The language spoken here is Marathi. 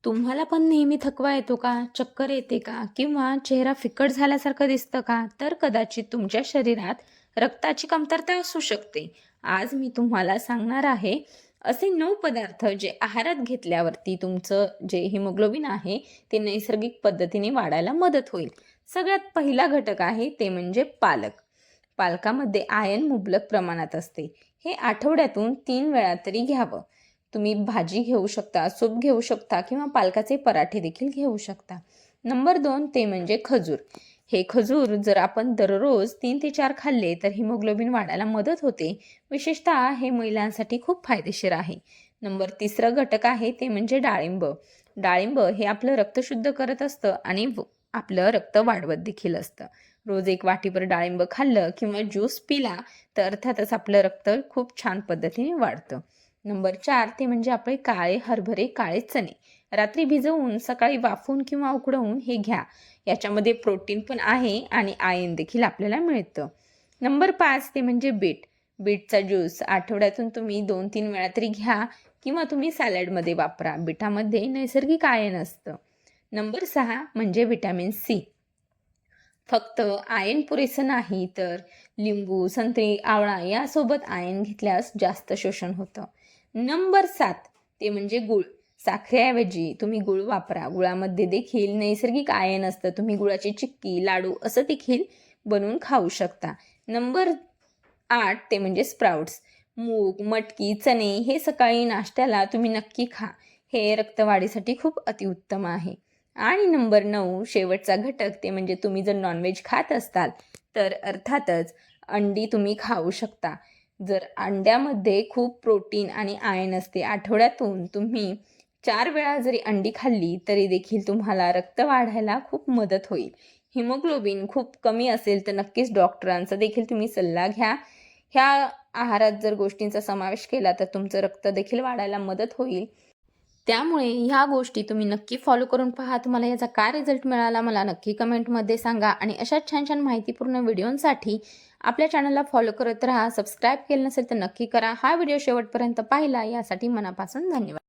तुम्हाला पण नेहमी थकवा येतो का? चक्कर येते का? किंवा चेहरा फिकट झाल्यासारखं दिसतं का? तर कदाचित तुमच्या शरीरात रक्ताची कमतरता असू शकते. आज मी तुम्हाला सांगणार आहे असे 9 पदार्थ जे आहारात घेतल्यावरती तुमचं जे हिमोग्लोबिन आहे ते नैसर्गिक पद्धतीने वाढायला मदत होईल. सगळ्यात पहिला घटक आहे ते म्हणजे पालक. पालकामध्ये आयर्न मुबलक प्रमाणात असते. हे आठवड्यातून 3 वेळा तरी घ्यावं. तुम्ही भाजी घेऊ शकता, सूप घेऊ शकता किंवा पालकाचे पराठे देखील घेऊ शकता. नंबर 2 ते म्हणजे खजूर. हे खजूर जर आपण दररोज 3 ते 4 खाल्ले तर हिमोग्लोबिन वाढायला मदत होते. विशेषतः हे महिलांसाठी खूप फायदेशीर आहे. नंबर 3 घटक आहे ते म्हणजे डाळिंब. डाळिंब हे आपलं रक्त शुद्ध करत असतं आणि आपलं रक्त वाढवत देखील असतं. रोज 1 वाटीभर डाळिंब खाल्लं किंवा ज्यूस पिला तर अर्थातच आपलं रक्त खूप छान पद्धतीने वाढतं. नंबर 4 ते म्हणजे आपले काळे हरभरे, काळे चणे. रात्री भिजवून सकाळी वाफवून किंवा उकडवून हे घ्या. याच्यामध्ये प्रोटीन पण आहे आणि आयर्न देखील आपल्याला मिळतं. नंबर 5 ते म्हणजे बीट. बीटचा ज्यूस आठवड्यातून तुम्ही 2-3 वेळा तरी घ्या किंवा तुम्ही सॅलडमध्ये वापरा. बीटामध्ये नैसर्गिक आयर्न असतं. नंबर 6 म्हणजे व्हिटॅमिन सी. फक्त आयर्न पुरेसं नाही तर लिंबू, संत्री, आवळा यासोबत आयर्न घेतल्यास जास्त शोषण होतं. नंबर 7 ते म्हणजे गूळ. साखरेऐवजी तुम्ही गूळ वापरा. गुळामध्ये देखील नैसर्गिक आयर्न असतं. तुम्ही गुळाची चिक्की, लाडू असं देखील बनवून खाऊ शकता. नंबर 8 ते म्हणजे स्प्राउट्स. मूग, मटकी, चणे हे सकाळी नाश्त्याला तुम्ही नक्की खा. हे रक्तवाढीसाठी खूप अतिउत्तम आहे. आणि नंबर 9 शेवटचा घटक ते म्हणजे तुम्ही जर नॉनव्हेज खात असाल तर अर्थातच अंडी तुम्ही खाऊ शकता. जर अंड्यामध्ये खूप प्रोटीन आणि आयर्न असते. आठवड्यातून तुम्ही 4 वेळा जरी अंडी खाल्ली तरी देखील तुम्हाला रक्त वाढायला खूप मदत होईल. हिमोग्लोबिन खूप कमी असेल तर नक्कीच डॉक्टरांचा देखील तुम्ही सल्ला घ्या. ह्या आहारात जर गोष्टींचा समावेश केला तर तुमचं रक्त देखील वाढायला मदत होईल. त्यामुळे ह्या गोष्टी तुम्ही नक्की फॉलो करून पहा. तुम्हाला याचा काय रिझल्ट मिळाला मला नक्की कमेंटमध्ये सांगा आणि अशाच छान छान माहितीपूर्ण व्हिडिओंसाठी आपल्या चॅनलला फॉलो करत राहा. सबस्क्राईब केलं नसेल तर नक्की करा. हा व्हिडिओ शेवटपर्यंत पाहिला यासाठी मनापासून धन्यवाद.